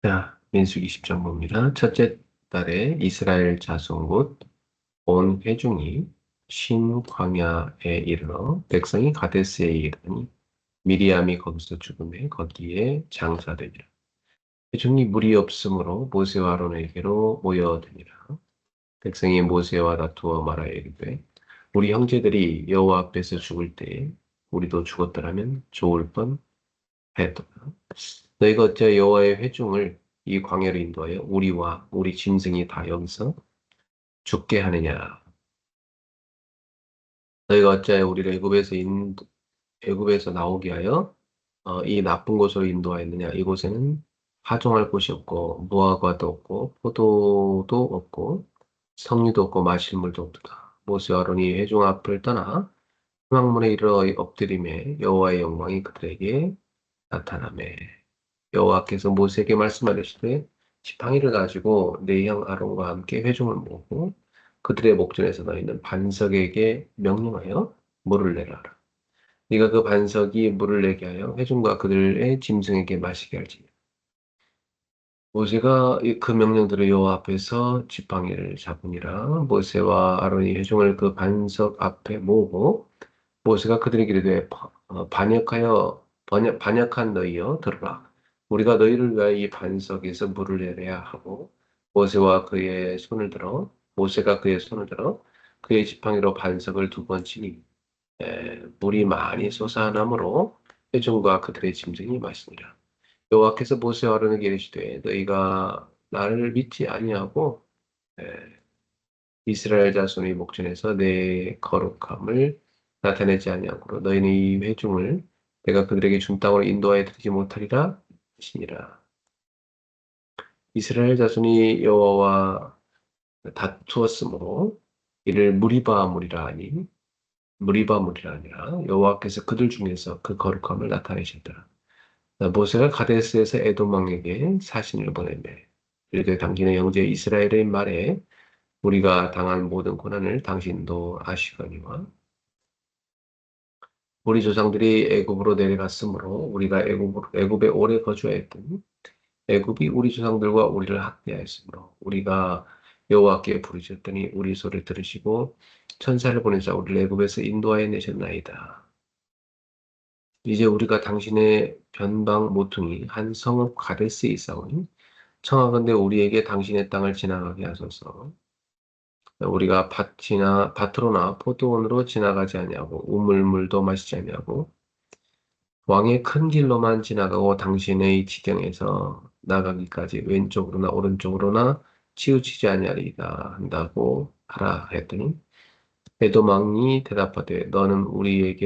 자, 민수기 10장 봅니다. 첫째 달에 이스라엘 자손 곧 온 회중이 신 광야에 이르러 백성이 가데스에 이르니 미리암이 거기서 죽음에 거기에 장사되니라. 회중이 물이 없으므로 모세와 아론에게로 모여드니라. 백성이 모세와 다투어 말하여 이르되 우리 형제들이 여호와 앞에서 죽을 때에 우리도 죽었더라면 좋을 뻔했도다. 너희가 어찌 여호와의 회중을 이 광야로 인도하여 우리와 우리 짐승이 다 여기서 죽게 하느냐? 너희가 어찌하여 우리를 애굽에서 나오게 하여 이 나쁜 곳으로 인도하였느냐? 이곳에는 하종할 곳이 없고 무화과도 없고 포도도 없고 석류도 없고 마실 물도 없도다. 모세와 아론이 회중 앞을 떠나 흑암문에 이르러 엎드림에 여호와의 영광이 그들에게 나타나매 여호와께서 모세에게 말씀하시되 지팡이를 가지고 내 형 아론과 함께 회중을 모으고 그들의 목전에서 너희는 반석에게 명령하여 물을 내라. 네가 그 반석이 물을 내게 하여 회중과 그들의 짐승에게 마시게 할지니. 모세가 그 명령대로 여호와 앞에서 지팡이를 잡으니라. 모세와 아론이 회중을 그 반석 앞에 모으고 모세가 그들에게 이르되 반역한 너희여 들으라. 우리가 너희를 위하여 이 반석에서 물을 내려야 하고 모세가 그의 손을 들어 그의 지팡이로 반석을 두 번 치니 물이 많이 솟아나므로 회중과 그들의 짐승이 마시니라. 여호와께서 모세와 아론에게 이르시되 너희가 나를 믿지 아니하고 에, 이스라엘 자손의 목전에서 내 거룩함을 나타내지 아니하므로 너희는 이 회중을 내가 그들에게 준 땅으로 인도하여 드리지 못하리라 하시니라. 이스라엘 자손이 여호와와 다투었으므로 이를 무리바물이라 하니 무리바물이라 아니라 여호와께서 그들 중에서 그 거룩함을 나타내셨더라. 모세가 가데스에서 에돔 왕에게 사신을 보내매 이르되 당신의 형제 이스라엘의 말에 우리가 당한 모든 고난을 당신도 아시거니와 우리 조상들이 애굽으로 내려갔으므로 우리가 애굽에 오래 거주하였더니 애굽이 우리 조상들과 우리를 학대하였으므로 우리가 여호와께 부르짖었더니 우리 소리를 들으시고 천사를 보내사 우리를 애굽에서 인도하여 내셨나이다. 이제 우리가 당신의 변방 모퉁이 한 성읍 가데스에 있사오니 청하건대 우리에게 당신의 땅을 지나가게 하소서. 우리가 밭으로나 포도원으로 지나가지 아니하고 우물물도 마시지 아니하고 왕의 큰 길로만 지나가고 당신의 지경에서 나가기까지 왼쪽으로나 오른쪽으로나 치우치지 아니하리이다 한다고 하라 했더니 에돔 왕이 대답하되 너는 우리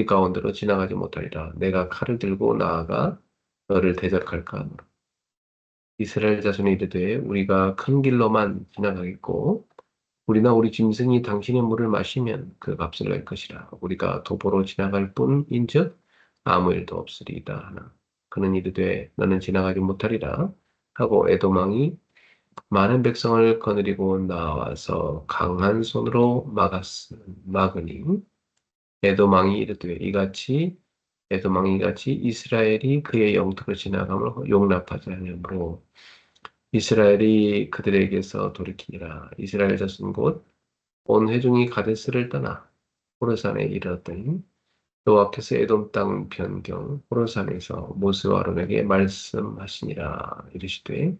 가운데로 지나가지 못하리라 내가 칼을 들고 나아가 너를 대적할까 하노라. 이스라엘 자손이 이르되 우리가 큰 길로만 지나가겠고 우리나 우리 짐승이 당신의 물을 마시면 그 값을 낼 것이라. 우리가 도보로 지나갈 뿐인즉 아무 일도 없으리이다 하나. 그는 이르되 너는 지나가지 못하리라 하고 에도망이 많은 백성을 거느리고 나와서 강한 손으로 막으니 에도망이 이르되 에도망이 이같이 이스라엘이 그의 영토로 지나감을 용납하지 아니하므로 이스라엘이 그들에게서 돌이키니라. 이스라엘 자손 곧 온 회중이 가데스를 떠나 호르산에 이르렀더니 여호와께서 에돔 땅 변경 호르산에서 모세와 아론에게 말씀하시니라. 이르시되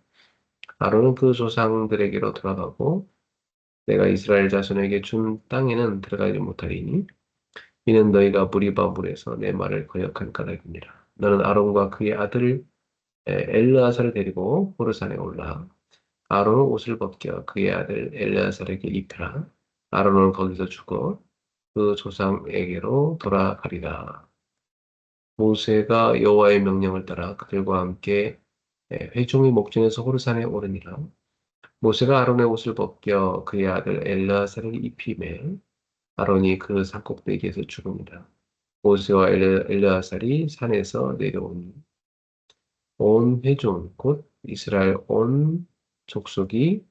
아론은 그 조상들에게로 돌아가고 내가 이스라엘 자손에게 준 땅에는 들어가지 못하리니 이는 너희가 무리바 물에서 내 말을 거역한 까닭이니라. 너는 아론과 그의 아들 엘르아사를 데리고 호르산에 올라 아론은 옷을 벗겨 그의 아들 엘르아살에게 입히라. 아론은 거기서 죽어 그 조상에게로 돌아가리라. 모세가 여호와의 명령을 따라 그들과 함께 회중의 목전에서 호르산에 오르니라. 모세가 아론의 옷을 벗겨 그의 아들 엘르아살에게 입히매 아론이 그 산꼭대기에서 죽음이라. 모세와 엘르아살이 산에서 내려오니 온 회중 곧 이스라엘 온 족속이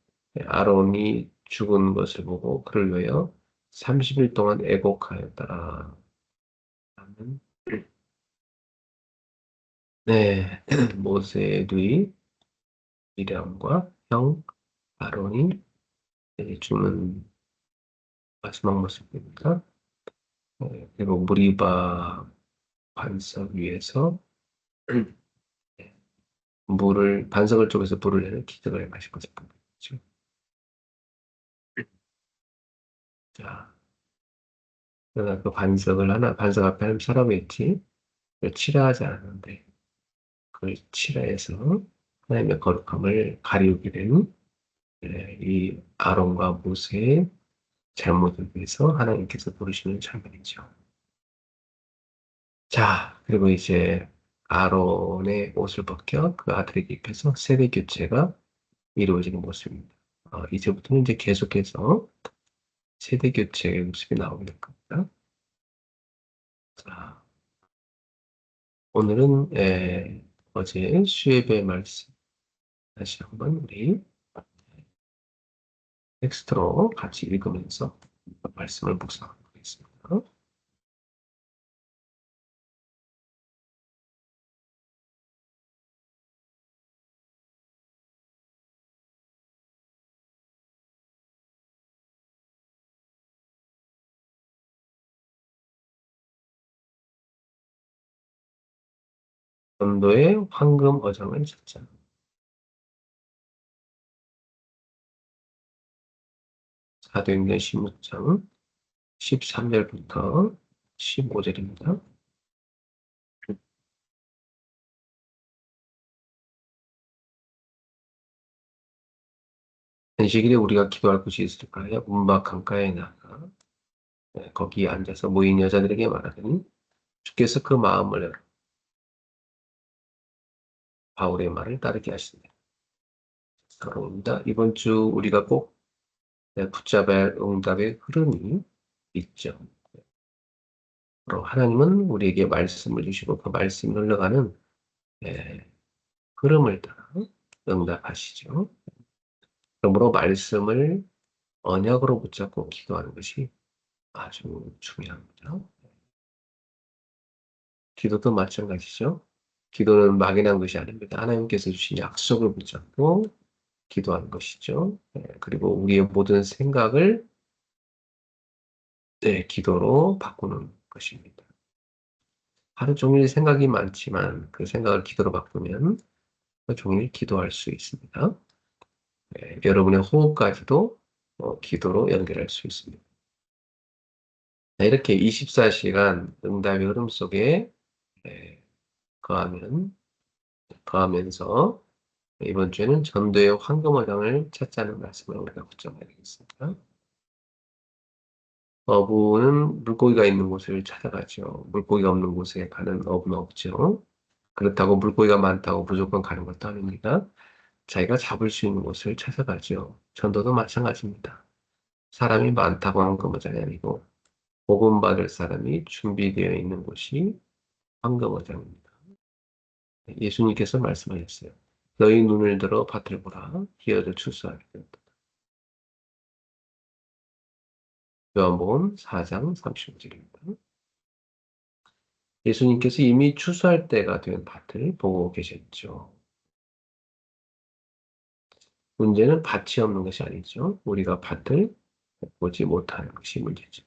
아론이 죽은 것을 보고 그를 위하여 30일 동안 애곡하였더라. 아멘. 네, 모세의 누이 미리암과 형 아론이 주는 마지막 모습입니다. 그리고 무리바 반석 위에서 물을 반석을 쪽에서 물을 내는 기적을 마시고 있죠. 자, 그러나 그 반석 앞에 하나님 사람이 있지. 그걸 칠하지 않았는데 그걸 칠하여서 하나님의 거룩함을 가리우게 된 이 아론과 모세의 잘못을 위해서 하나님께서 부르시는 장면이죠. 자, 그리고 이제 아론의 옷을 벗겨 그 아들에게 입혀서 세대 교체가 이루어지는 모습입니다. 이제부터는 이제 계속해서 세대 교체의 모습이 나오게 될 겁니다. 자, 오늘은 어제 수예배 말씀 다시 한번 우리 텍스트로 같이 읽으면서 말씀을 묵상하도록 하겠습니다. 전도의 황금 어장을 찾자. 사도행전 16장 13절부터 15절입니다. 안식일에 우리가 기도할 곳이 있을까요? 문막 강가에 나가 거기에 앉아서 모인 여자들에게 말하더니 주께서 그 마음을 열어 바울의 말을 따르게 하시네. 그럽니다. 이번 주 우리가 꼭 붙잡아야 할 응답의 흐름이 있죠. 바로 하나님은 우리에게 말씀을 주시고 그 말씀이 흘러가는 예, 흐름을 따라 응답하시죠. 그러므로 말씀을 언약으로 붙잡고 기도하는 것이 아주 중요합니다. 기도도 마찬가지죠. 기도는 막연한 것이 아닙니다. 하나님께서 주신 약속을 붙잡고 기도하는 것이죠. 그리고 우리의 모든 생각을 기도로 바꾸는 것입니다. 하루 종일 생각이 많지만 그 생각을 기도로 바꾸면 하루 종일 기도할 수 있습니다. 여러분의 호흡까지도 기도로 연결할 수 있습니다. 이렇게 24시간 응답의 흐름 속에 거하면, 거하면서 이번 주에는 전도의 황금어장을 찾자는 말씀을 우리가 붙잡아야 되겠습니다. 어부는 물고기가 있는 곳을 찾아가죠. 물고기가 없는 곳에 가는 어부는 없죠. 그렇다고 물고기가 많다고 무조건 가는 것도 아닙니다. 자기가 잡을 수 있는 곳을 찾아가죠. 전도도 마찬가지입니다. 사람이 많다고 황금어장이 아니고 복음받을 사람이 준비되어 있는 곳이 황금어장입니다. 예수님께서 말씀하셨어요. 너희 눈을 들어 밭을 보라. 기어도 추수하게 되었다. 요한복음 4장 35절입니다. 예수님께서 이미 추수할 때가 된 밭을 보고 계셨죠. 문제는 밭이 없는 것이 아니죠. 우리가 밭을 보지 못하는 것이 문제죠.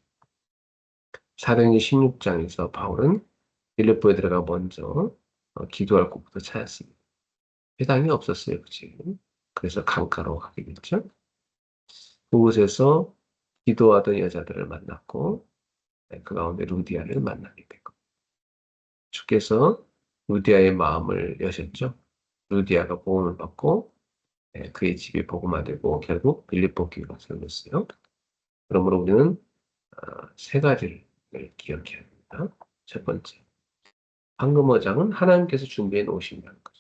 사도행전 16장에서 바울은 빌립보에 들어가 먼저 기도할 곳부터 찾았습니다. 회당이 없었어요, 그치? 그래서 강가로 가게 됐죠. 그곳에서 기도하던 여자들을 만났고 그 가운데 루디아를 만나게 되고 주께서 루디아의 마음을 여셨죠. 루디아가 복음을 받고 그의 집이 복음화되고 결국 빌립보 교회가 세워졌어요. 그러므로 우리는 세 가지를 기억해야 합니다. 첫 번째, 황금어장은 하나님께서 준비해 놓으신다는 거죠.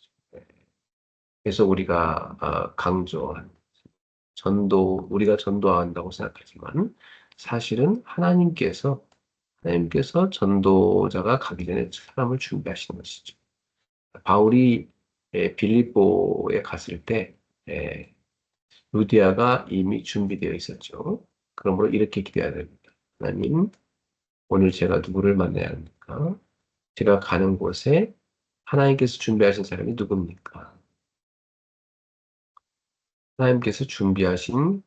그래서 우리가 강조한 우리가 전도한다고 생각하지만 사실은 하나님께서 전도자가 가기 전에 사람을 준비하시는 것이죠. 바울이 빌립보에 갔을 때 루디아가 이미 준비되어 있었죠. 그러므로 이렇게 기도해야 됩니다. 하나님, 오늘 제가 누구를 만나야 합니까? 제가 가는 곳에 하나님께서 준비하신 사람이 누굽니까? 하나님께서 준비하신,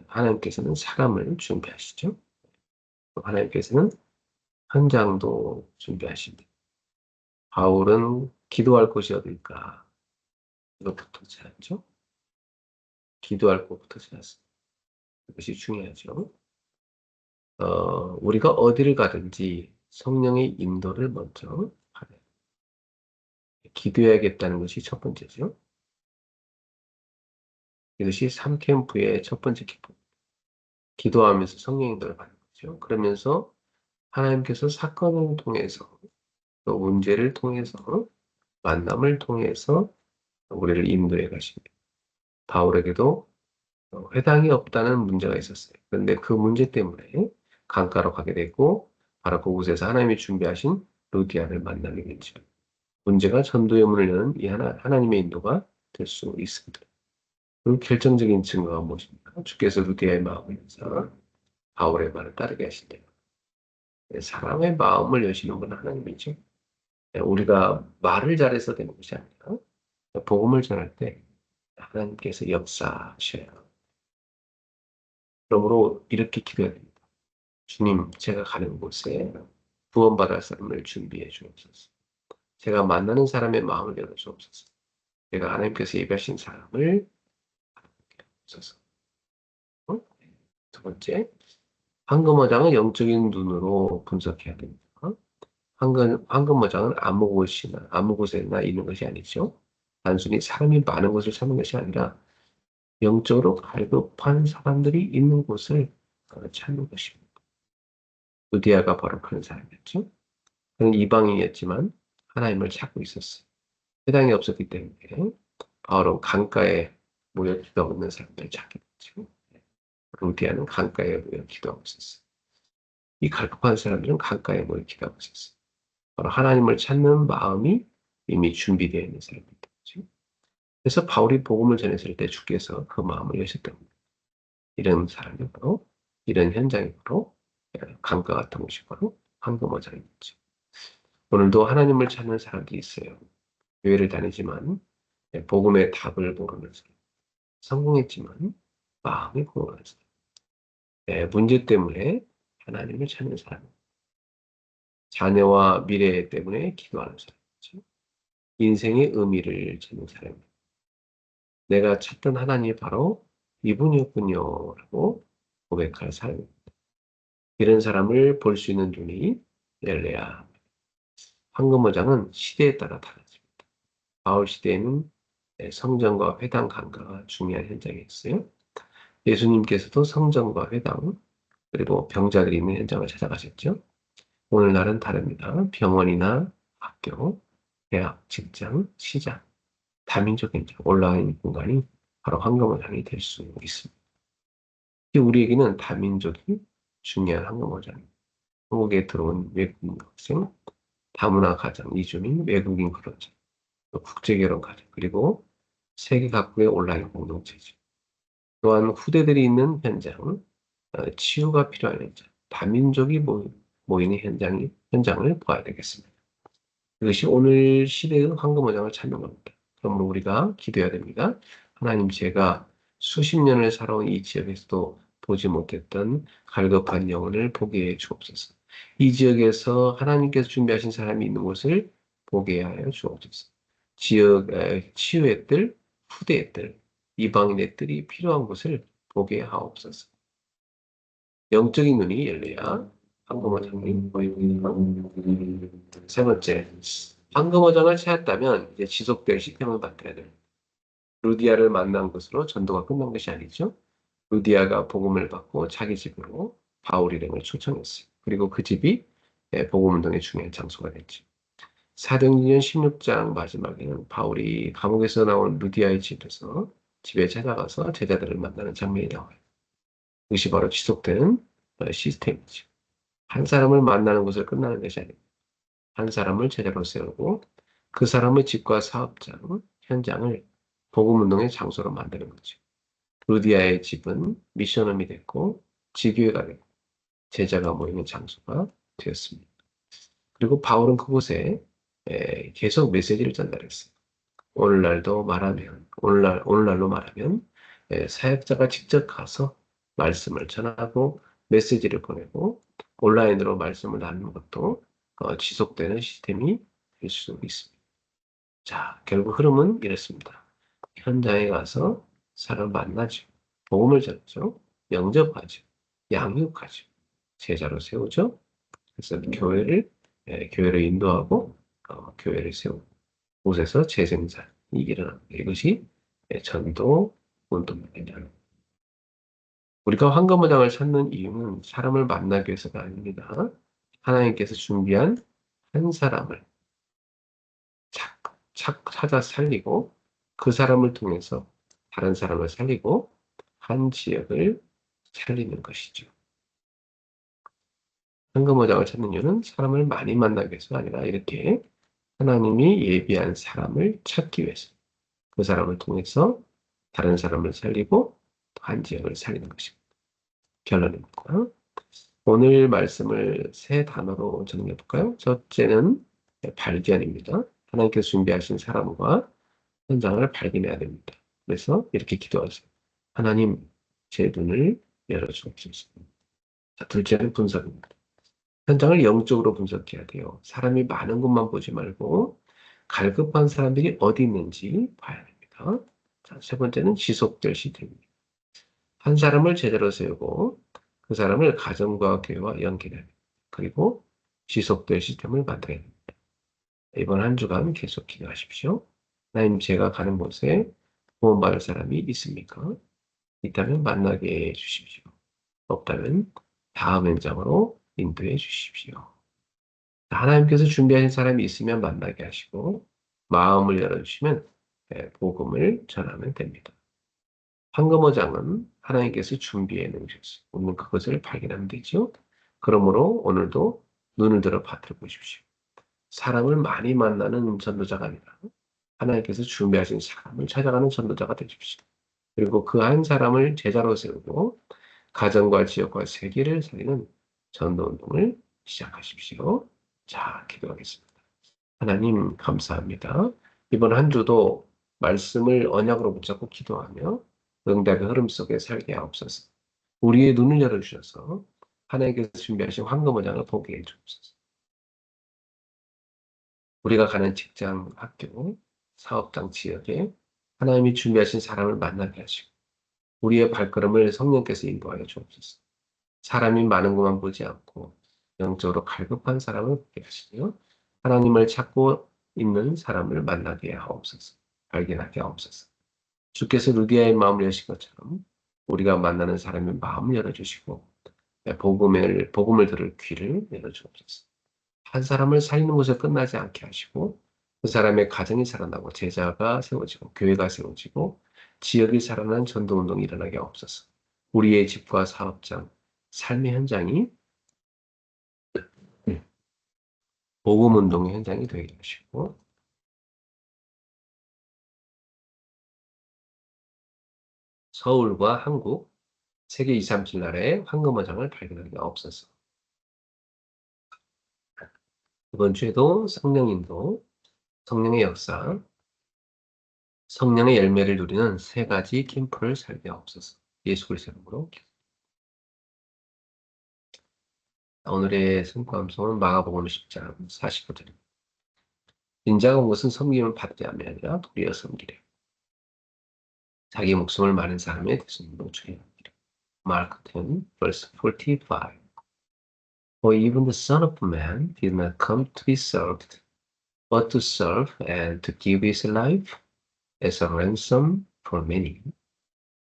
하나님께서는 사람을 준비하시죠. 하나님께서는 현장도 준비하십니다. 바울은 기도할 곳이 어딜까? 이것부터 찾았죠. 기도할 곳부터 찾았습니다. 그것이 중요하죠. 우리가 어디를 가든지 성령의 인도를 먼저 받아요. 기도해야겠다는 것이 첫 번째죠. 이것이 3캠프의 첫 번째 기쁨. 기도하면서 성령 인도를 받는 거죠. 그러면서 하나님께서 사건을 통해서 또 문제를 통해서 만남을 통해서 우리를 인도해 가십니다. 바울에게도 회당이 없다는 문제가 있었어요. 그런데 그 문제 때문에 강가로 가게 됐고 바로 그곳에서 하나님이 준비하신 루디아를 만나게 됐죠. 문제가 전도의 문을 여는 이 하나님의 인도가 될 수 있습니다. 그리고 결정적인 증거가 무엇입니까? 주께서 루디아의 마음을 여사 바울의 말을 따르게 하신대요. 사람의 마음을 여시는 분 하나님이죠. 우리가 말을 잘해서 되는 것이 아니라 복음을 전할 때 하나님께서 역사하셔요. 그러므로 이렇게 기도해야 됩니다. 주님, 제가 가는 곳에 구원받을 사람을 준비해 주옵소서. 제가 만나는 사람의 마음을 열어 주옵소서. 제가 하나님께서 예비하신 사람을 주옵소서. 어? 두 번째, 황금어장은 영적인 눈으로 분석해야 됩니다. 황금어장은 아무 곳에나 있는 것이 아니죠. 단순히 사람이 많은 곳을 찾는 것이 아니라 영적으로 갈급한 사람들이 있는 곳을 찾는 것입니다. 루디아가 바로 그런 사람이었죠. 그는 이방인이었지만 하나님을 찾고 있었어요. 회당이 없었기 때문에 바울은 강가에 모여 기도하고 있는 사람들을 찾게 됐죠. 루디아는 강가에 모여 기도하고 있었어요. 이 갈급한 사람들은 강가에 모여 기도하고 있었어요. 바로 하나님을 찾는 마음이 이미 준비되어 있는 사람입니다. 그래서 바울이 복음을 전했을 때 주께서 그 마음을 여셨던 겁니다. 이런 사람이 바로 이런 현장이 바로 강가 같은 곳이 바로 황금어장이죠. 오늘도 하나님을 찾는 사람들이 있어요. 교회를 다니지만 복음의 답을 모르면서 성공했지만 마음이 공허한 사람. 문제 때문에 하나님을 찾는 사람. 자녀와 미래 때문에 기도하는 사람이죠. 인생의 의미를 찾는 사람입니다. 내가 찾던 하나님이 바로 이분이었군요. 라고 고백할 사람입니다. 이런 사람을 볼 수 있는 눈이 열려야 합니다. 황금어장은 시대에 따라 달라집니다. 바울 시대에는 성전과 회당 강가가 중요한 현장이었어요. 예수님께서도 성전과 회당 그리고 병자들이 있는 현장을 찾아가셨죠. 오늘날은 다릅니다. 병원이나 학교, 대학, 직장, 시장, 다민족 현장 올라와 있는 공간이 바로 황금어장이 될 수 있습니다. 우리에게는 다민족이 중요한 황금어장입니다. 한국에 들어온 외국인 학생, 다문화 가정, 이주민, 외국인 거주자, 국제결혼 가정, 그리고 세계 각국의 온라인 공동체죠. 또한 후대들이 있는 현장, 치유가 필요한 현장, 다민족이 모이는 현장을 봐야 되겠습니다. 이것이 오늘 시대의 황금어장을 찾는 겁니다. 그러므로 우리가 기도해야 됩니다. 하나님, 제가 수십 년을 살아온 이 지역에서도 보지 못했던 갈급한 영혼을 보게 해 주옵소서. 이 지역에서 하나님께서 준비하신 사람이 있는 곳을 보게 하여 주옵소서. 치유의 뜰, 후대의 뜰, 이방인의 뜰이 필요한 곳을 보게 하옵소서. 영적인 눈이 열려야 황금어장이 보입니다. 세 번째, 황금어장을 찾았다면 이제 지속될 시스템을 만들어야 됩니다. 루디아를 만난 것으로 전도가 끝난 것이 아니죠. 루디아가 복음을 받고 자기 집으로 바울 일행을 초청했어요. 그리고 그 집이 복음 운동의 중요한 장소가 됐죠. 사도행전 16장 마지막에는 바울이 감옥에서 나온 루디아의 집에 찾아가서 제자들을 만나는 장면이 나와요. 이것이 바로 지속되는 시스템이죠. 한 사람을 만나는 것을 끝나는 것이 아닙니다. 한 사람을 제자로 세우고 그 사람의 집과 사업장, 현장을 복음운동의 장소로 만드는 거죠. 루디아의 집은 미션홈이 됐고 지교회가 됐고 제자가 모이는 장소가 되었습니다. 그리고 바울은 그곳에 계속 메시지를 전달했어요. 오늘날로 말하면 사역자가 직접 가서 말씀을 전하고 메시지를 보내고 온라인으로 말씀을 나누는 것도 지속되는 시스템이 될 수 있습니다. 자, 결국 흐름은 이렇습니다. 현장에 가서 사람 만나죠. 복음을 전하죠. 영접하죠. 양육하죠. 제자로 세우죠. 그래서 교회를 인도하고 교회를 세우고 곳에서 재생산이 일어납니다. 이것이 전도 운동입니다. 우리가 황금어장을 찾는 이유는 사람을 만나기 위해서가 아닙니다. 하나님께서 준비한 한 사람을 찾아 살리고 그 사람을 통해서 다른 사람을 살리고 한 지역을 살리는 것이죠. 황금어장을 찾는 이유는 사람을 많이 만나기 위해서가 아니라 이렇게 하나님이 예비한 사람을 찾기 위해서 그 사람을 통해서 다른 사람을 살리고 한 지역을 살리는 것입니다. 결론입니다. 오늘 말씀을 세 단어로 정리해 볼까요? 첫째는 발견입니다. 하나님께서 준비하신 사람과 현장을 발견해야 됩니다. 그래서 이렇게 기도하세요. 하나님, 제 눈을 열어주옵소서. 자, 둘째는 분석입니다. 현장을 영적으로 분석해야 돼요. 사람이 많은 곳만 보지 말고 갈급한 사람들이 어디 있는지 봐야 됩니다. 자, 세 번째는 지속될 시스템입니다. 한 사람을 제대로 세우고 그 사람을 가정과 교회와 연결해야 됩니다. 그리고 지속될 시스템을 만들어야 됩니다. 이번 한 주간 계속 기도하십시오. 하나님, 제가 가는 곳에 구원받을 사람이 있습니까? 있다면 만나게 해 주십시오. 없다면 다음 현장으로 인도해 주십시오. 하나님께서 준비하신 사람이 있으면 만나게 하시고 마음을 열어주시면 복음을 전하면 됩니다. 황금어장은 하나님께서 준비해 놓으셨어요. 그것을 발견하면 되죠. 그러므로 오늘도 눈을 들어 받들어 보십시오. 사람을 많이 만나는 전도자가 아니라 하나님께서 준비하신 사람을 찾아가는 전도자가 되십시오. 그리고 그 한 사람을 제자로 세우고 가정과 지역과 세계를 살리는 전도운동을 시작하십시오. 자, 기도하겠습니다. 하나님 감사합니다. 이번 한 주도 말씀을 언약으로 붙잡고 기도하며 응답의 흐름 속에 살게 하옵소서. 우리의 눈을 열어주셔서 하나님께서 준비하신 황금어장을 보게 해주옵소서. 우리가 가는 직장, 학교, 사업장, 지역에 하나님이 준비하신 사람을 만나게 하시고 우리의 발걸음을 성령께서 인도하여 주옵소서. 사람이 많은 것만 보지 않고 영적으로 갈급한 사람을 보게 하시며 하나님을 찾고 있는 사람을 만나게 하옵소서. 발견하게 하옵소서. 주께서 루디아의 마음을 여신 것처럼 우리가 만나는 사람의 마음을 열어주시고 복음을 들을 귀를 열어주옵소서. 한 사람을 살리는 곳에 끝나지 않게 하시고 그 사람의 가정이 살아나고 제자가 세워지고 교회가 세워지고 지역이 살아나는 전도운동이 일어나게 하옵소서. 우리의 집과 사업장, 삶의 현장이 복음운동의 현장이 되게 하시고 서울과 한국, 세계 237 나라의 황금어장을 발견하게 하옵소서. 이번 주에도 성령인도, 성령의 역사, 성령의 열매를 누리는 세 가지 캠프를 살게 하옵소서. 예수 그리스도의 이름으로. 오늘의 성과 암송은 마가복음 10장 40절입니다. 인자가 온 것은 섬김을 받게 함이 아니라 도리어 섬기려. 자기 목숨을 많은 사람의 대승으로 주리라. Mark 10, verse 45. For even the Son of Man did not come to be served, but to serve and to give his life as a ransom for many.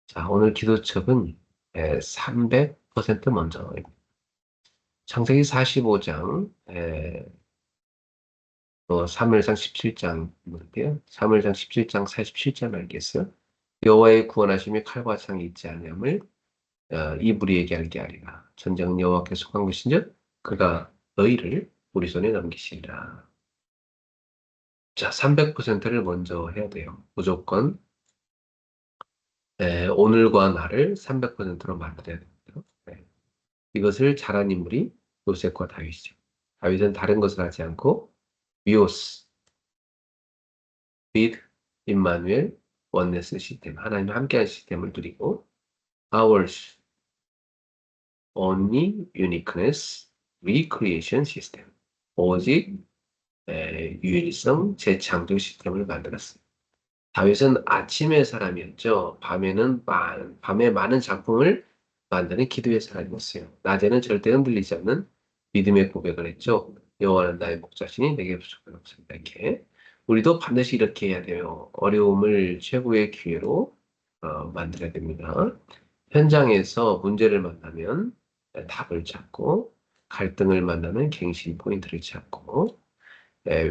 자, 오늘 기도첩은 300% 먼저입니다. 창세기 45장, 사무엘상 17장인데요. 사무엘상 17장 47절 말겠어요. 여호와의 구원하심이 칼과 창이 있지 않음을 이 무리에게 알게 하리라. 전쟁은 여호와께 속한 것인즉 그가 너희를 우리 손에 넘기시리라. 자, 300%를 먼저 해야 돼요. 무조건 오늘과 나를 300%로 만들어야 됩니다. 이것을 잘한 인물이 요셉과 다윗이죠. 다윗은 다른 것을 하지 않고 위오스, 빛, 임마누엘, 원네스 시스템, 하나님과 함께하는 시스템을 누리고 ours, only uniqueness, recreation system, 오직 유일성 재창조 시스템을 만들었어요. 다윗은 아침의 사람이었죠. 밤에 많은 작품을 만드는 기도의 사람이었어요. 낮에는 절대 흔들리지 않는 믿음의 고백을 했죠. 여호와는 나의 목자시니 내게 부족함이 없습니다. 이렇게 우리도 반드시 이렇게 해야 돼요. 어려움을 최고의 기회로 만들어야 됩니다. 현장에서 문제를 만나면 답을 찾고 갈등을 만나면 갱신 포인트를 찾고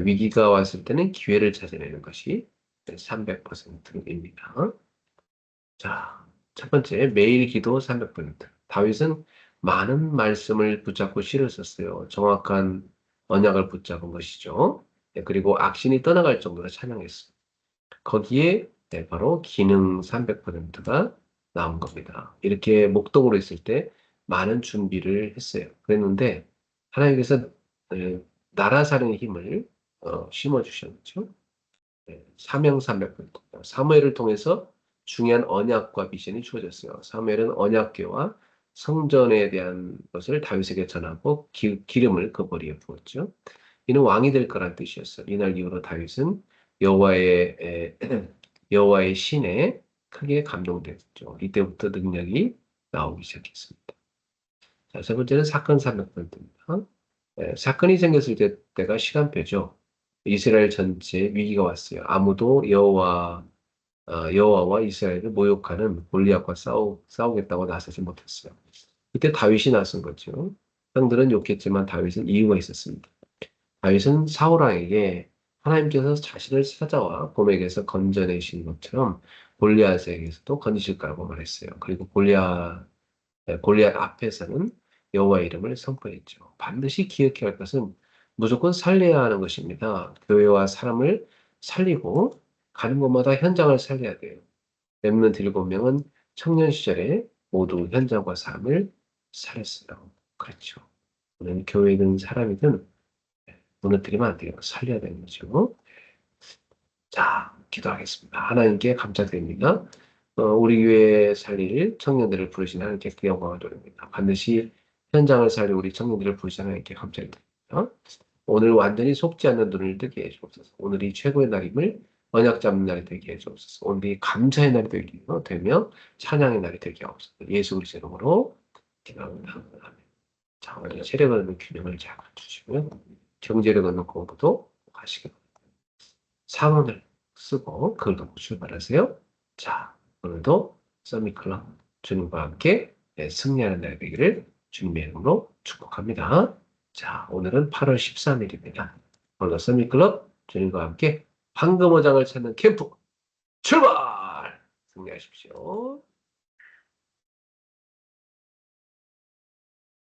위기가 왔을 때는 기회를 찾아내는 것이 300%입니다. 자, 첫 번째, 매일 기도 300%. 다윗은 많은 말씀을 붙잡고 시를 썼어요. 정확한 언약을 붙잡은 것이죠. 그리고 악신이 떠나갈 정도로 찬양했어요. 거기에 바로 기능 300%가 나온 겁니다. 이렇게 목동으로 있을 때 많은 준비를 했어요. 그랬는데 하나님께서 나라 사는 힘을 심어주셨죠. 사명 300%. 사무엘을 통해서 중요한 언약과 비전이 주어졌어요. 사무엘은 언약궤와 성전에 대한 것을 다윗에게 전하고 기름을 그 머리에 부었죠. 이는 왕이 될 거란 뜻이었어요. 이날 이후로 다윗은 여호와의 여호와의 신에 크게 감동됐죠. 이때부터 능력이 나오기 시작했습니다. 자, 세 번째는 사건 300%입니다. 사건이 생겼을 때가 시간표죠. 이스라엘 전체에 위기가 왔어요. 아무도 여호와와 이스라엘을 모욕하는 골리앗과 싸우겠다고 나서지 못했어요. 이때 다윗이 나선 거죠. 형들은 욕했지만 다윗은 이유가 있었습니다. 다윗은 사울 왕에게 하나님께서 자신을 찾아와 곰에게서 건져내신 것처럼 골리앗에게서도 건지실 거라고 말했어요. 그리고 골리앗 앞에서는 여호와 이름을 선포했죠. 반드시 기억해야 할 것은 무조건 살려야 하는 것입니다. 교회와 사람을 살리고 가는 곳마다 현장을 살려야 돼요. 렘넌트 7명은 청년 시절에 모두 현장과 삶을 살렸어요. 그렇죠. 오늘 교회든 사람이든 무너뜨리면 안 돼요. 살려야 되는 거죠. 자, 기도하겠습니다. 하나님께 감사드립니다. 우리 교회 살릴 청년들을 부르신 하나님께 그 영광을 돌립니다. 반드시 현장을 살릴 우리 청년들을 부르신 하나님께 감사드립니다. 오늘 완전히 속지 않는 눈을 뜨게 해주옵소서. 오늘이 최고의 날임을 언약 잡는 날이 되게 해주옵소서. 오늘이 감사의 날이 되며 찬양의 날이 되게 하옵소서. 예수 그리스도 이름으로 기도합니다. 아멘. 자, 오늘 체력을 얻는 균형을 잘 갖추시고요. 경제력 얻는 공부도 하시기 바랍니다. 상언을 쓰고 그걸 놓고 출발하세요. 자, 오늘도 서밋클럽 주님과 함께 승리하는 날 되기를 주님의 이름으로 축복합니다. 자, 오늘은 8월 13일입니다. 오늘도 서밋클럽 주님과 함께 황금어장을 찾는 캠프 출발! 승리하십시오.